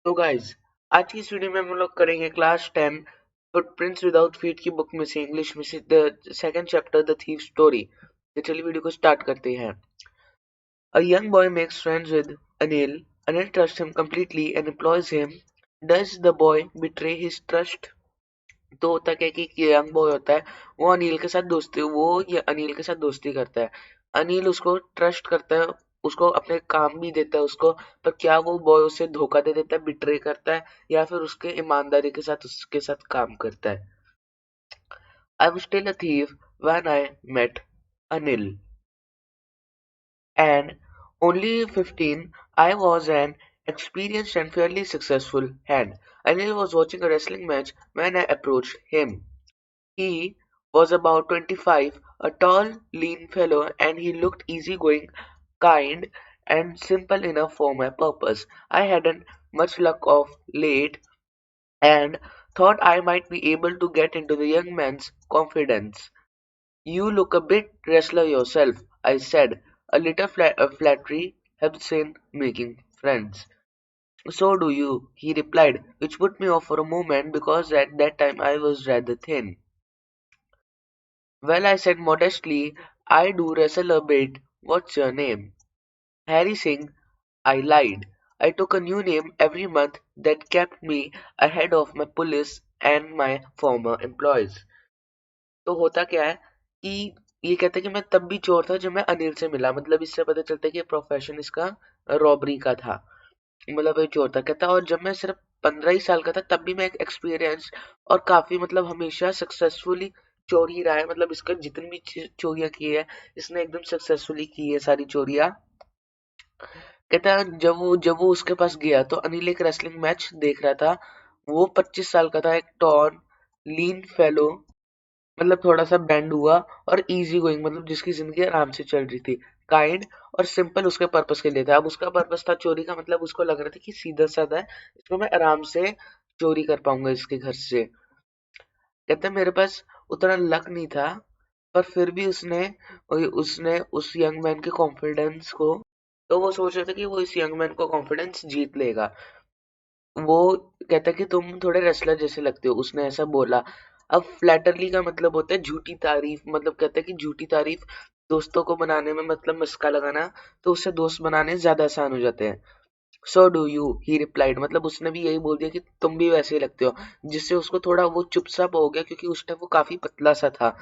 तो गाइस, आज की इस वीडियो में हम लोग करेंगे क्लास 10 फुटप्रिंट्स विदाउट फीट की बुक में से इंग्लिश में से the second chapter the thief story. तो चलिए वीडियो को स्टार्ट करते हैं। A young boy makes friends with Anil. Anil trusts him completely and employs him. Does the boy betray his trust? तो होता क्या है कि यंग बॉय होता है, वो ये अनिल के साथ दोस्ती करता है। अनिल उसको ट्रस्ट करता है, उसको अपने काम भी देता है उसको। पर क्या वो बॉय उसे धोखा दे देता है, बिट्रे करता है, या फिर उसके ईमानदारी के साथ उसके साथ काम करता है। I was still a thief when I met Anil and only 15. I was an experienced and fairly successful hand. Anil was watching a wrestling match when I approached him. He was about 25, a tall, lean fellow, and he looked easygoing, kind, and simple enough for my purpose. I hadn't much luck of late and thought I might be able to get into the young man's confidence. You look a bit wrestler yourself, I said. A little flattery helps in making friends. So do you, he replied, which put me off for a moment because at that time I was rather thin. Well, I said modestly, I do wrestle a bit. What's your name? Harry Singh. I lied. I took a new name every month that kept me ahead of my police and my former employees. तो होता क्या है कि ये कहते हैं कि मैं तब भी चोर था जब मैं अनिल से मिला। मतलब इससे पता चलता है कि प्रोफेशन इसका रॉबरी का था। मतलब ये चोर था कहता, और जब मैं सिर्फ 15 ही साल का था तब भी मैं एक एक्सपीरियंस और काफी मतलब हमेशा सक्सेसफुली चोर ही रहा है। मतलब इसका जितनी भी चोरियां की है इसने एकदम सक्सेसफुली की है सारी चोरियां। कहता है जब वो उसके पास गया तो अनिल एक रेसलिंग मैच देख रहा था। वो 25 साल का था, एक टॉन लीन फेलो, मतलब थोड़ा-सा बेंड हुआ और ईज़ी गोइंग, मतलब जिसकी ज़िंदगी आराम से चल रही थी। काइंड और सिंपल उसके पर्पस के लिए था। अब उसका पर्पस था चोरी का, मतलब उसको लग रहा था कि सीधा-साधा है, इसको मैं आराम से चोरी कर पाऊँगा इसके घर से। कहते हैं मेरे पास उतना लक नहीं था, पर फिर भी उसने उस यंग मैन के कॉन्फिडेंस को, तो वो सोच रहा था कि वो इस यंग मैन को कॉन्फिडेंस जीत लेगा। वो कहता है कि तुम थोड़े रेसलर जैसे लगते हो, उसने ऐसा बोला। अब फ्लैटरली का मतलब होता है झूठी तारीफ, मतलब कहता है कि झूठी तारीफ दोस्तों को बनाने में, मतलब मस्का लगाना, तो उससे दोस्त बनाने ज्यादा आसान हो जाते हैं। So do you, he replied, मतलब उसने भी यही बोल दिया कि तुम भी वैसे ही लगते हो, जिससे उसको थोड़ा वो चुपचाप हो गया क्योंकि उस टाइम वो काफी पतला सा था।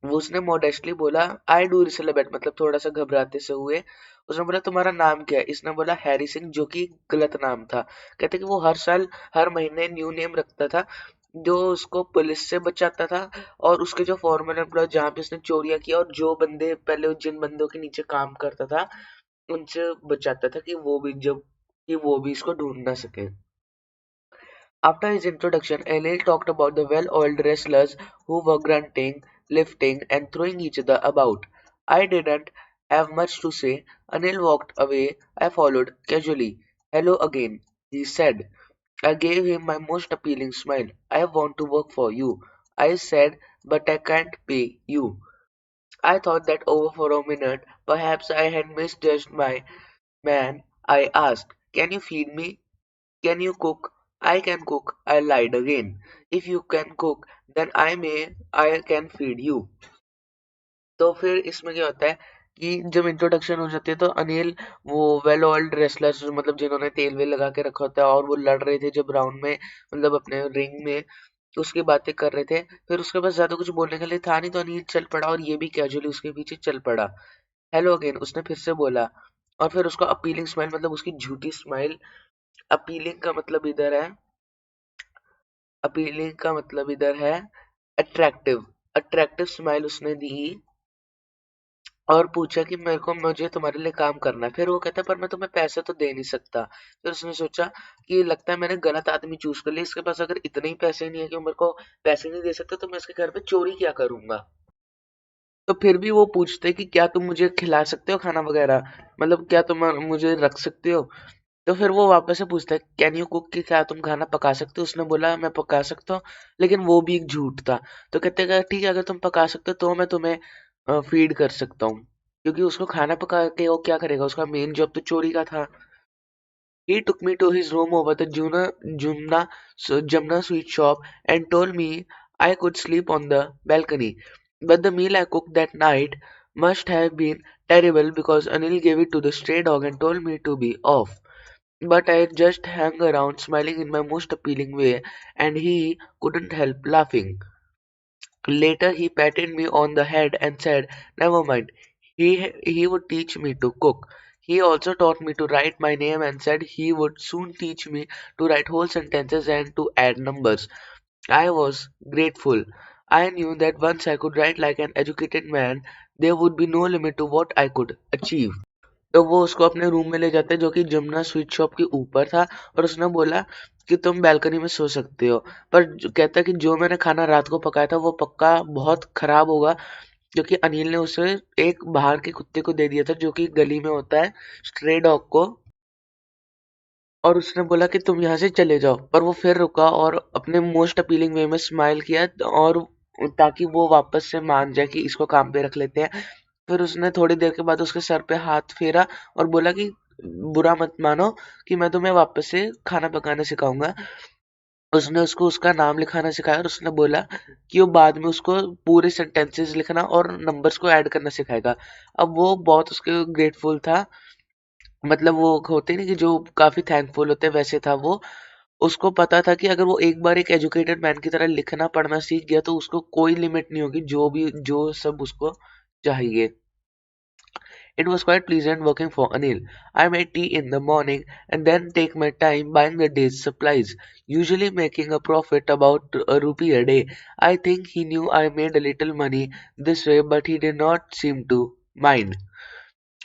वो उसने मॉडेस्टली बोला आई डू रिसेलेबेट, मतलब थोड़ा सा घबराते से हुए। उसने बोला तुम्हारा नाम क्या है? इसने बोला हैरी सिंह, जो कि गलत नाम था। कहते कि वो हर साल हर महीने न्यू नेम रखता था जो उसको पुलिस से बचाता था, और उसके जो फॉर्मर एम्प्लॉय जहाँ पे उसने चोरियां की और जो बंदे पहले जिन बंदों के नीचे काम करता था उनसे बचाता था कि वो भी इसको ढूंढ ना सके। After his introduction, Anil talked about the well-oiled wrestlers who were grunting, lifting, and throwing each other about. I didn't have much to say. Anil walked away. I followed casually. Hello again, he said. I gave him my most appealing smile. I want to work for you, I said, but I can't pay you. I thought that over for a minute. Perhaps I had misjudged my man. I asked, can you feed me? Can you cook? I can cook, I lied again. If you can cook, then I can feed you. तो फिर इसमें क्या होता है कि जब introduction हो जाती है तो अनिल वो वेल ओल्ड रेसलर्स, मतलब जिन्होंने तेल वेल लगा के रखा होता है और वो लड़ रहे थे जब राउंड में, मतलब अपने रिंग में, उसकी बातें कर रहे थे। फिर उसके पास ज्यादा कुछ बोलने के लिए था नहीं तो अनिल चल पड़ा और ये भी कैजुअली उसके पीछे चल पड़ा। हेलो अगेन, उसने फिर से बोला, और फिर उसका अपीलिंग स्माइल, मतलब उसकी झूठी स्माइल। अपीलिंग का मतलब इधर है अपीलिंग का मतलब इधर है अट्रैक्टिव। अट्रैक्टिव स्माइल उसने दी और पूछा कि मुझे तुम्हारे लिए काम करना है। फिर वो कहता है पर मैं तुम्हें पैसे तो दे नहीं सकता। फिर उसने सोचा कि लगता है मैंने गलत आदमी चूज कर लिया, इसके पास अगर इतने ही पैसे नहीं है कि वो मेरे को पैसे नहीं दे सकता तो मैं इसके घर पे चोरी क्या करूंगा। तो फिर भी वो पूछते कि क्या तुम मुझे खिला सकते हो खाना वगैरह, मतलब क्या तुम मुझे रख सकते हो। तो फिर वो वापस से पूछता है कैन यू कुक, कि क्या तुम खाना पका सकते हो? उसने बोला मैं पका सकता हूँ, लेकिन वो भी एक झूठ था। तो कहते हैं ठीक है, अगर तुम पका सकते हो तो मैं तुम्हें फीड कर सकता हूँ, क्योंकि उसको खाना पका के वो क्या करेगा, उसका मेन जॉब तो चोरी का था। He took me to his room over the Jumna sweet shop and told me I could sleep on the balcony. But the meal I cooked that night must have been terrible because Anil gave it to the stray dog and told me to be off. But I just hung around smiling in my most appealing way, and he couldn't help laughing. Later he patted me on the head and said, "Never mind, he would teach me to cook." He also taught me to write my name and said he would soon teach me to write whole sentences and to add numbers. I was grateful. I knew that once I could write like an educated man, there would be no limit to what I could achieve. तो वो उसको अपने room में ले जाते हैं जो कि जमुना स्वीट शॉप के ऊपर था और उसने बोला कि तुम बैल्कनी में सो सकते हो। पर कहता है कि जो मैंने खाना रात को पकाया था वो पक्का बहुत खराब होगा, क्योंकि अनिल ने उसे एक बाहर के कुत्ते को दे दिया था जो कि गली में होता है, स्ट्रे डॉग को। और उसने बोला कि तुम यहाँ से चले जाओ, पर वो फिर रुका और अपने मोस्ट अपीलिंग वे में स्माइल किया और ताकि वो वापस से मान जाए कि इसको काम पे रख लेते हैं। फिर उसने थोड़ी देर के बाद उसके सर पे हाथ फेरा और बोला कि बुरा मत मानो कि मैं तुम्हें वापस से खाना पकाना सिखाऊंगा। उसने उसको उसका नाम लिखाना सिखाया और उसने बोला कि वो बाद में उसको पूरे सेंटेंसेस लिखना और नंबर्स को ऐड करना सिखाएगा। अब वो बहुत उसके ग्रेटफुल था, मतलब वो होते हैं ना कि जो काफी थैंकफुल होते हैं, वैसे था वो। उसको पता था कि अगर वो एक बार एक एजुकेटेड मैन की तरह लिखना पढ़ना सीख गया तो उसको कोई लिमिट नहीं होगी, जो सब उसको चाहिए। It was quite pleasant working for Anil. I made tea in the morning and then take my time buying the day's supplies, usually making a profit about a rupee a day. I think he knew I made a little money this way, but he did not seem to mind.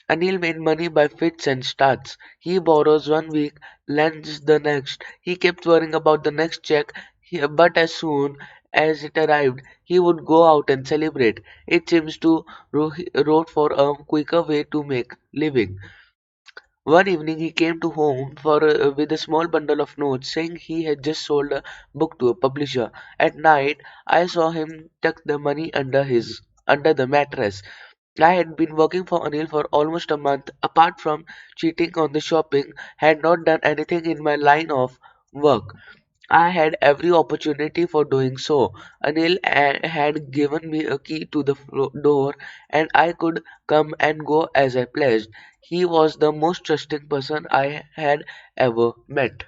Anil made money by fits and starts. He borrows one week, lends the next. He kept worrying about the next check, but as soon as it arrived, he would go out and celebrate. It seems to wrote for a quicker way to make living. One evening he came to home with a small bundle of notes saying he had just sold a book to a publisher. At night I saw him tuck the money under the mattress. I had been working for Anil for almost a month. Apart from cheating on the shopping, had not done anything in my line of work. I had every opportunity for doing so. Anil had given me a key to the door and I could come and go as I pleased. He was the most trusting person I had ever met.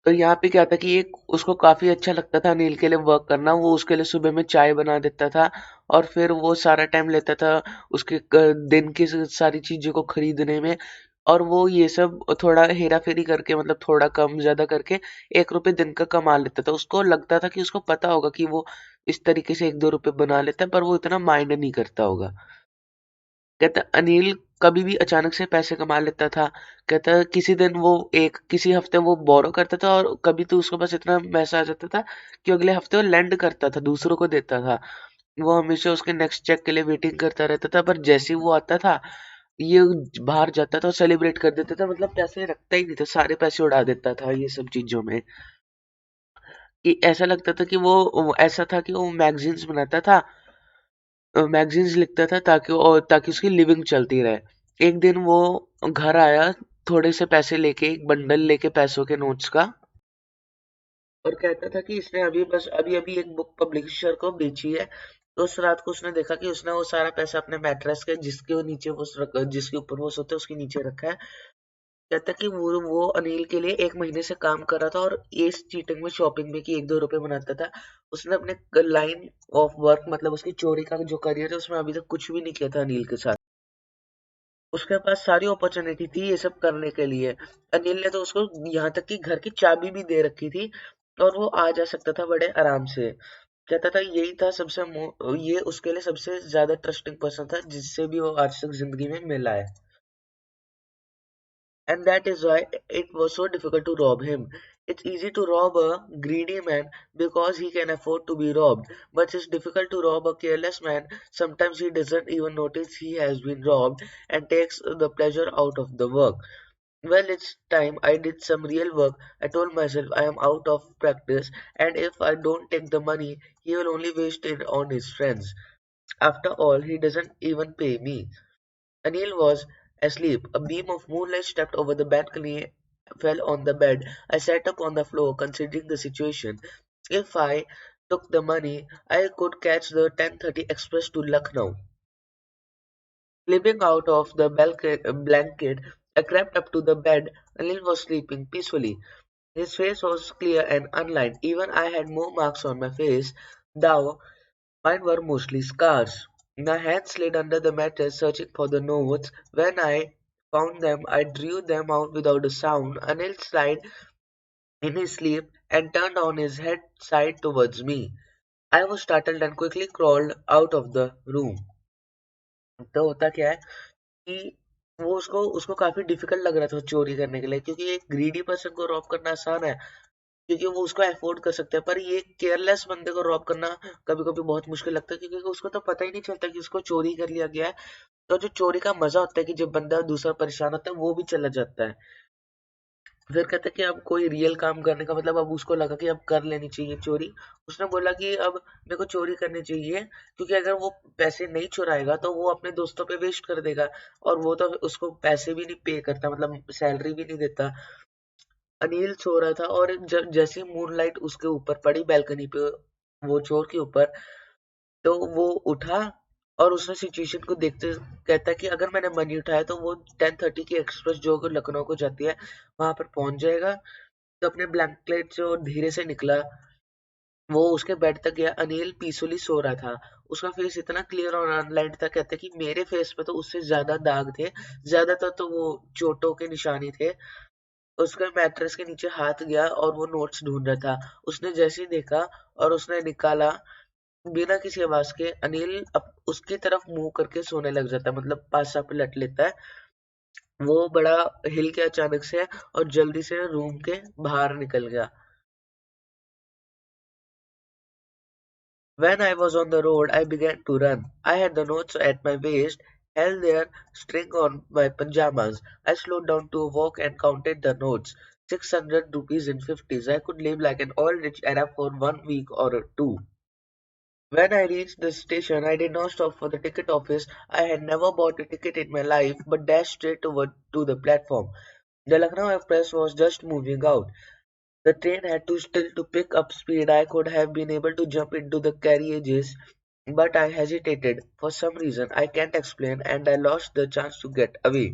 तो यहाँ पे क्या था कि एक उसको काफी अच्छा लगता था अनिल के लिए वर्क करना। वो उसके लिए सुबह में चाय बना देता था और फिर वो सारा टाइम लेता था उसके दिन की सारी चीजों को खरीदने में। और वो ये सब थोड़ा हेरा फेरी करके, मतलब थोड़ा कम ज्यादा करके 1 रुपए दिन का कमा लेता था। उसको लगता था कि उसको पता होगा कि वो इस तरीके से 1-2 रुपए बना लेता है, पर वो इतना माइंड नहीं करता होगा। कहता अनिल कभी भी अचानक से पैसे कमा लेता था। कहता किसी दिन वो एक किसी हफ्ते वो बोरो करता था और कभी तो उसके पास इतना पैसा आ जाता था कि अगले हफ्ते वो लेंड करता था, दूसरों को देता था। वो हमेशा उसके नेक्स्ट चेक के लिए वेटिंग करता रहता था, पर जैसे ही वो आता था ये बाहर जाता था और सेलिब्रेट कर देता था। मतलब पैसे रखता ही नहीं था, सारे पैसे उड़ा देता था ये सब चीजों में। कि ऐसा लगता था कि वो ऐसा था कि वो मैगजीन्स बनाता था, मैगजीन्स लिखता था ताकि उसकी लिविंग चलती रहे। एक दिन वो घर आया थोड़े से पैसे लेके, एक बंडल लेके पैसों के नोट्स का, और कहता था कि इसने अभी अभी एक बुक पब्लिशर को बेची है। तो उस रात को उसने देखा कि उसने वो सारा पैसा अपने मैट्रेस के जिसके ऊपर वो सोते उसके नीचे रखा है। कहता कि वो अनिल के लिए 1 महीने से काम कर रहा था और इस चीटिंग में शॉपिंग में कि 1-2 रुपए बनाता था। उसने अपने लाइन ऑफ वर्क, मतलब उसकी चोरी का जो करियर है उसमें अभी तक कुछ भी नहीं किया था अनिल के साथ। उसके पास सारी अपॉर्चुनिटी थी ये सब करने के लिए। अनिल ने तो उसको यहाँ तक कि घर की चाबी भी दे रखी थी और वो आ जा सकता था बड़े आराम से। कहता था यही था ये उसके लिए सबसे ज्यादा ट्रस्टिंग पर्सन था जिससे भी वो आज तक जिंदगी में मिला है। And that is why it was so difficult to rob him. It's easy to rob a greedy man because he can afford to be robbed, but it's difficult to rob a careless man. Sometimes he doesn't even notice he has been robbed and takes the pleasure out of the work. Well, it's time I did some real work. I told myself I am out of practice, and if I don't take the money, he will only waste it on his friends. After all, he doesn't even pay me. Anil was asleep. A beam of moonlight stepped over the balcony fell on the bed. I sat up on the floor, considering the situation. If I took the money, I could catch the 10:30 express to Lucknow. Slipping out of the blanket, I crept up to the bed. Anil was sleeping peacefully. His face was clear and unlined. Even I had more marks on my face, though mine were mostly scars. My hand slid under the mattress, searching for the notes. When I found them, I drew them out without a sound. Anil sighed in his sleep and turned on his head side towards me. I was startled and quickly crawled out of the room. तो होता क्या है कि वो उसको उसको काफी difficult लग रहा था चोरी करने के लिए, क्योंकि एक ग्रीडी पर्सन को रॉब करना आसान है क्योंकि वो उसको अफोर्ड कर सकते हैं, पर ये केयरलेस बंदे को रॉब करना कभी कभी बहुत मुश्किल लगता है, क्योंकि उसको तो पता ही नहीं चलता कि उसको चोरी कर लिया गया है। तो जो चोरी का मजा होता है कि जब बंदा दूसरा परेशान होता है वो भी चला जाता है। फिर कहते हैं कि अब कोई रियल काम करने का मतलब, अब उसको लगा कि अब कर लेनी चाहिए चोरी। उसने बोला कि अब मेरे को चोरी करनी चाहिए, क्योंकि अगर वो पैसे नहीं चुराएगा तो वो अपने दोस्तों पे वेस्ट कर देगा, और वो तो उसको पैसे भी नहीं पे करता, मतलब सैलरी भी नहीं देता। अनिल सो रहा था और जैसे मूनलाइट उसके ऊपर पड़ी बैल्कनी पे, वो चोर के ऊपर, तो वो उठा और उसने सिचुएशन को देखते कहता है कि अगर मैंने मनी उठाया तो वो 10:30 की एक्सप्रेस जो लखनऊ को जाती है वहां पर पहुंच जाएगा। तो अपने ब्लैंकेट से वो धीरे से निकला, वो उसके बेड तक गया। अनिल पीसफुली सो रहा था, उसका फेस इतना क्लियर और अनलाइंड था, कहते कि मेरे फेस पे तो उससे ज्यादा दाग थे, ज्यादातर तो वो चोटों के निशानी थे। उसका मैट्रेस के नीचे हाथ गया और वो नोट्स ढूंढ रहा था। उसने जैसे ही देखा और उसने निकाला, बिना किसी आवाज के अनिल उसकी तरफ मुंह करके सोने लग जाता है, मतलब पासा पलट लेता है। वो बड़ा हिल के अचानक से और जल्दी से रूम के बाहर निकल गया। When I was on the road, I began to run. I had the notes at my waist, held their string on my pajamas. I slowed down to walk and counted the notes. 600 rupees in 50s. I could live like an old rich Arab for 1 week or two. When I reached the station, I did not stop for the ticket office. I had never bought a ticket in my life, but dashed straight over to the platform. The Lucknow Express was just moving out. The train had to still to pick up speed. I could have been able to jump into the carriages, but I hesitated. For some reason I can't explain, and I lost the chance to get away.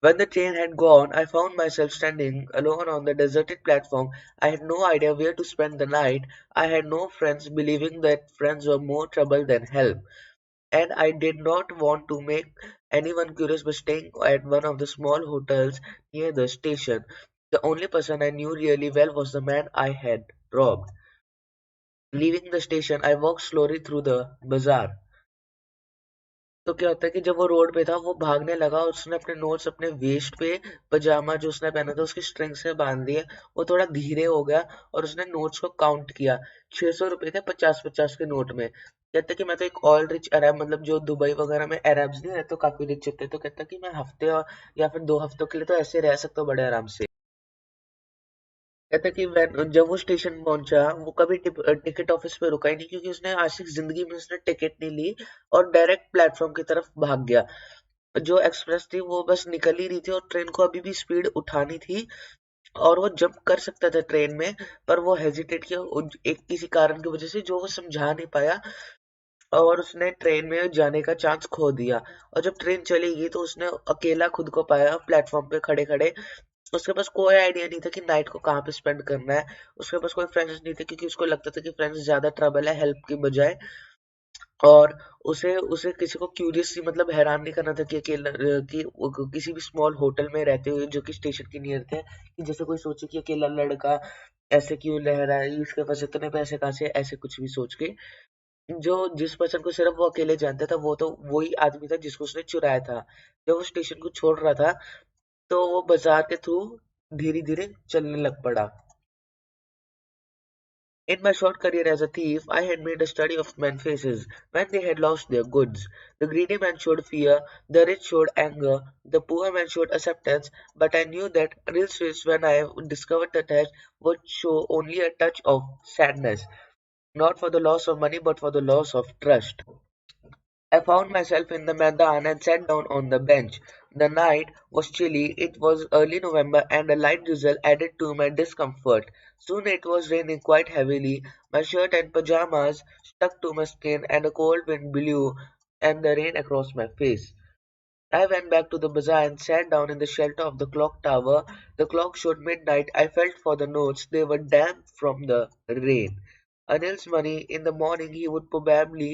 When the train had gone, I found myself standing alone on the deserted platform. I had no idea where to spend the night. I had no friends, believing that friends were more trouble than help. And I did not want to make anyone curious by staying at one of the small hotels near the station. The only person I knew really well was the man I had robbed. Leaving the station, I walked slowly through the bazaar. तो क्या होता है कि जब वो road पे था वो भागने लगा और उसने अपने नोट्स अपने वेस्ट पे, पजामा जो उसने पहना था उसकी स्ट्रिंग से बांध दिए। वो थोड़ा धीरे हो गया और उसने नोट्स को काउंट किया। 600 रुपए थे 50-50 के नोट में। कहता कि मैं तो एक ऑल रिच अरब, मतलब जो दुबई वगैरह में अरब्स नहीं रहते तो काफी रिच होते, तो कहता कि मैं हफ्ते और या फिर 2 हफ्तों के लिए तो ऐसे रह सकता हूँ बड़े आराम से। कहता कि जब वो स्टेशन पहुंचा वो कभी टिकट ऑफिस पे रुका ही नहीं, क्योंकि उसने आज तक जिंदगी में उसने टिकट नहीं ली और डायरेक्ट प्लेटफॉर्म की तरफ भाग गया। जो एक्सप्रेस थी वो बस निकल ही रही थी और ट्रेन को अभी भी स्पीड उठानी थी और वो जंप कर सकता था ट्रेन में, पर वो हेजिटेट किया एक किसी कारण की वजह से जो वो समझा नहीं पाया, और उसने ट्रेन में जाने का चांस खो दिया। और जब ट्रेन चली गई तो उसने अकेला खुद को पाया प्लेटफॉर्म पे खड़े खड़े। उसके पास कोई आइडिया नहीं था कि नाइट को कहाँ पे स्पेंड करना है। उसके पास कोई फ्रेंड्स नहीं थे, क्योंकि उसको लगता था कि फ्रेंड्स ज्यादा ट्रबल है हेल्प की बजाय। और उसे उसे किसी को क्यूरियसली, मतलब हैरान नहीं करना था कि अकेला कि वो किसी भी स्मॉल होटल में रहते हुए जो कि स्टेशन के नियर थे, कि जैसे कोई सोचे कि अकेला लड़का ऐसे क्यों रह रहा है, इसके पास इतने पैसे कहाँ से, ऐसे कुछ भी सोच के। जो जिस पर्सन को सिर्फ वो अकेले जानता था वो तो वही आदमी था जिसको उसने चुराया था। जब वो स्टेशन को छोड़ रहा था तो वो बाजार के थ्रू धीरे धीरे चलने लग पड़ा। In my short career as a thief, I had made a study of men's faces when they had lost their goods. The greedy man showed fear, the rich showed anger, the poor man showed acceptance, but I knew that real face when I discovered the test would show only a touch of sadness, not for the loss of money but for the loss of trust. I found myself in the Maidan and sat down on the bench. The night was chilly, it was early November, and a light drizzle added to my discomfort. Soon it was raining quite heavily. My shirt and pajamas stuck to my skin, and a cold wind blew and the rain across my face. I went back to the bazaar and sat down in the shelter of the clock tower. The clock showed midnight. I felt for the notes. They were damp from the rain. Anil's money, in the morning he would probably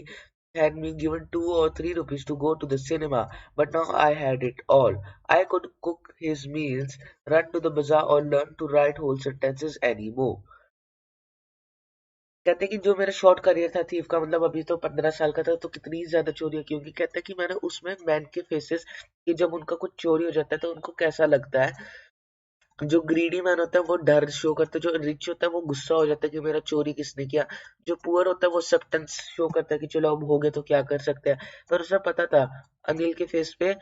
had me given 2 or 3 rupees to go to the cinema, but now I had it all. I could cook his meals, run to the bazaar or learn to write whole sentences anymore. कहते हैं कि जो मेरा short career था thief का, मतलब अभी तो 15 साल का था, तो कितनी ज्यादा चोरी की होंगी। कहते हैं कि मैंने उसमें मैन के फेसेस, कि जब उनका कुछ चोरी हो जाता है तो उनको कैसा लगता है। जो ग्रीडी मैन होता है वो डर शो करता है, जो रिच होता है वो गुस्सा हो जाता है कि मेरा चोरी किसने किया, जो पुअर होता है वो एक्सेप्टेंस शो करता है कि चलो अब हो गए तो क्या कर सकते हैं। पर उसे पता था अनिल के फेस पे,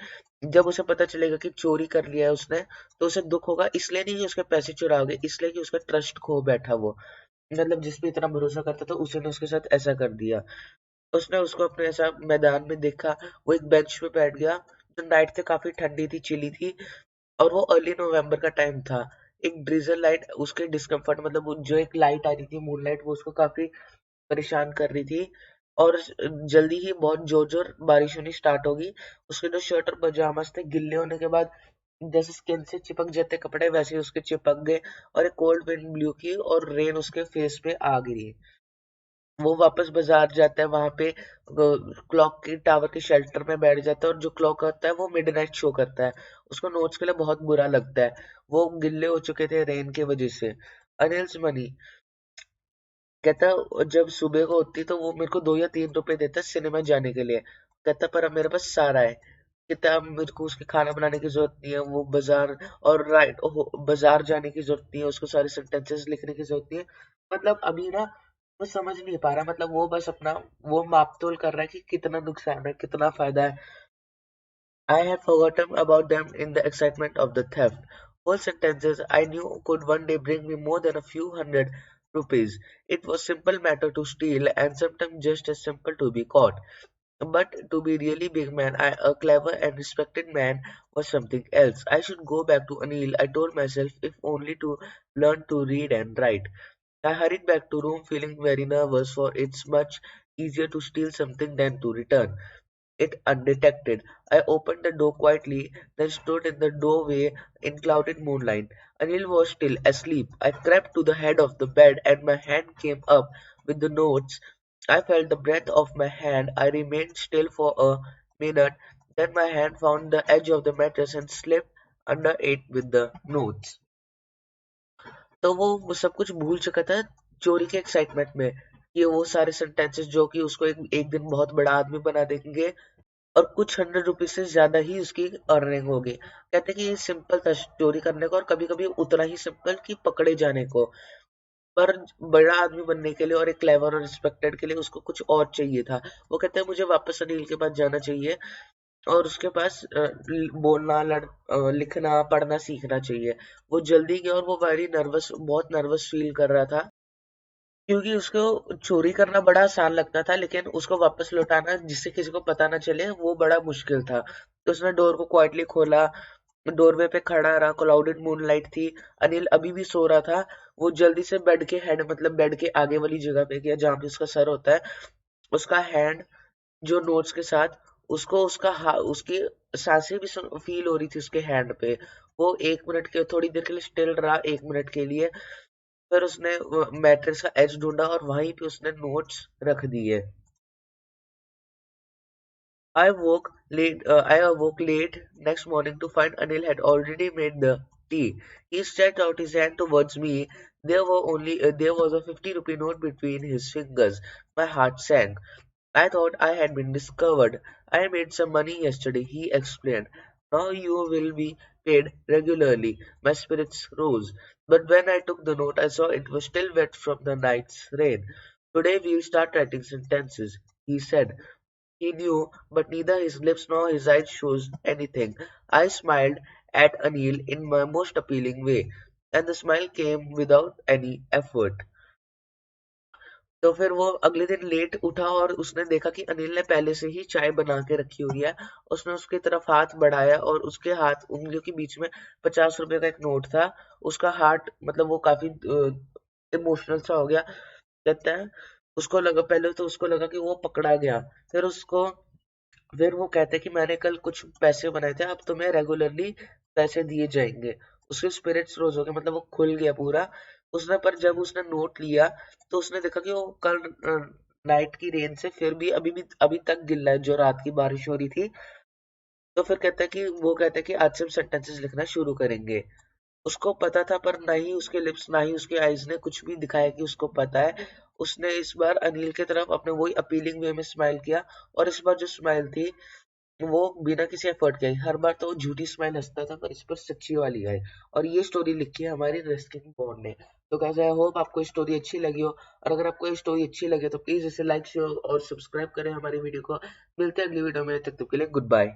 जब उसे पता चलेगा कि चोरी कर लिया है उसने, तो उसे दुख होगा, इसलिए नहीं कि उसके पैसे चुरा गए, इसलिए कि उसका ट्रस्ट खो बैठा वो, मतलब जिस पे इतना भरोसा करता था उसी ने उसके साथ ऐसा कर दिया। उसने उसको अपने ऐसा मैदान में देखा, वो एक बेंच पे बैठ गया। जो नाइट थी काफी ठंडी थी, चिली थी, और वो अर्ली नवंबर का टाइम था। एक ड्रिजल लाइट उसके डिस्कम्फर्ट, मतलब वो जो एक लाइट आ रही थी मूनलाइट, वो उसको काफी परेशान कर रही थी। और जल्दी ही बहुत जोर जोर बारिश होनी स्टार्ट होगी। उसके जो शर्ट और पजामास थे गिल्ले होने के बाद जैसे स्किन से चिपक जाते कपड़े, वैसे ही उसके चिपक गए, और एक कोल्ड विंड ब्लू की और रेन उसके फेस पे आ गिरी। वो वापस बाजार जाता है, वहां पे क्लॉक की टावर के शेल्टर में बैठ जाता है, और जो क्लॉक होता है वो मिडनाइट शो करता है। उसको नोट्स के लिए बहुत बुरा लगता है, वो गिल्ले हो चुके थे रेन की वजह से। अनिल्स मनी, कहता जब सुबह को होती तो वो मेरे को 2 या 3 रुपए देता सिनेमा जाने के लिए। कहता पर अब मेरे पास सारा है। कहता अब मेरे को उसके खाना बनाने की जरूरत नहीं है, वो बाजार और राइट बाजार जाने की जरूरत नहीं है, उसको सारे सेंटेंसेस लिखने की जरूरत नहीं है। मतलब अभी ना वो समझ नहीं पा रहा, मतलब वो बस अपना वो मापतोल कर रहा है कि कितना नुकसान है कितना फायदा है। I had forgotten about them in the excitement of the theft. Whole sentences I knew could one day bring me more than a few hundred rupees. It was simple matter to steal and sometimes just as simple to be caught. But to be really big man, a clever and respected man, was something else. I should go back to Anil, I told myself, if only to learn to read and write. I hurried back to room feeling very nervous, for it's much easier to steal something than to return it undetected. I opened the door quietly, then stood in the doorway in clouded moonlight. Anil was still asleep. I crept to the head of the bed and my hand came up with the notes. I felt the breath of my hand. I remained still for a minute. Then my hand found the edge of the mattress and slipped under it with the notes. तो वो सब कुछ भूल चुका था चोरी के excitement में, कि वो सारे सेंटेंसेस जो कि उसको एक दिन बहुत बड़ा आदमी बना देंगे, और कुछ 100 रुपीज से ज्यादा ही उसकी अर्निंग होगी। कहते हैं कि ये सिंपल था चोरी करने को, और कभी कभी उतना ही सिंपल कि पकड़े जाने को। पर बड़ा आदमी बनने के लिए और एक क्लेवर और रिस्पेक्टेड के लिए उसको कुछ और चाहिए था। वो कहते हैं मुझे वापस अनिल के पास जाना चाहिए, और उसके पास बोलना लिखना पढ़ना सीखना चाहिए। वो जल्दी गया, और वो वेरी नर्वस, बहुत नर्वस फील कर रहा था, क्योंकि उसको चोरी करना बड़ा आसान लगता था, लेकिन उसको वापस लौटाना जिससे किसी को पता ना चले वो बड़ा मुश्किल था। तो उसने डोर को क्वाइटली खोला, डोरवे पे खड़ा रहा, क्लाउडेड मूनलाइट थी। अनिल अभी भी सो रहा था। वो जल्दी से बेड के हेड, मतलब बेड के आगे वाली जगह पे गया जहाँ पे उसका सर होता है। उसका हैंड जो नोट्स के साथ, उसको उसकी सांसें भी फील हो रही थी उसके हैंड पे। वो 1 मिनट के थोड़ी देर के लिए स्टिल रहा, 1 मिनट के लिए। फिर उसने मैट्रिक्स का एज ढूंढा और वहीं पे उसने नोट्स रख दिए। I awoke late next morning to find Anil had already made the tea. He stretched out his hand towards me. There was a 50 rupee note between his fingers. My heart sank. I thought I had been discovered. I made some money yesterday, he explained. Now you will be paid regularly. My spirits rose. But when I took the note, I saw it was still wet from the night's rain. Today we'll start writing sentences, he said. He knew, but neither his lips nor his eyes showed anything. I smiled at Anil in my most appealing way, and the smile came without any effort. तो फिर वो अगले दिन late उठा और उसने देखा कि अनिल ने पहले से ही चाय बना के रखी हुई है। उसने उसकी तरफ हाथ बढ़ाया और उसके हाथ उंगलियों के बीच में 50 रुपए का एक नोट था। उसका हार्ट मतलब वो काफी इमोशनल सा हो गया। कहता है उसको लगा, पहले तो उसको लगा कि वो पकड़ा गया। फिर उसको फिर वो कहते हैं कि मैंने कल कुछ पैसे बनाए थे, अब तुम्हें रेगुलरली पैसे दिए जाएंगे। उसके स्पिरिट्स रोज हो गए, मतलब वो खुल गया पूरा। उसने पर जब उसने नोट लिया तो उसने देखा कि वो कल नाइट की रेन से फिर भी अभी तक गिल्ला है, जो रात की बारिश हो रही थी। तो फिर कहता है कि वो कहता है कि आज से हम सेंटेंसेस लिखना शुरू करेंगे। उसको पता था, पर ना ही उसके लिप्स ना ही उसके आईज ने कुछ भी दिखाया कि उसको पता है। उसने इस बार अनिल की तरफ अपने वही अपीलिंग वे में स्माइल किया। और इस बार जो स्माइल थी वो बिना किसी एफर्ट के आई। हर बार तो वो झूठी स्माइल हंसता था, पर इस पर सच्ची वाली आई। और ये स्टोरी लिखी है हमारी रेस्किंग बॉन्ड ने। तो कैसे, आई होप आपको ये स्टोरी अच्छी लगी हो। और अगर आपको ये स्टोरी अच्छी लगे तो प्लीज इसे लाइक शेयर और सब्सक्राइब करें हमारी वीडियो को। मिलते हैं अगली वीडियो में, तब तक के लिए गुड बाय।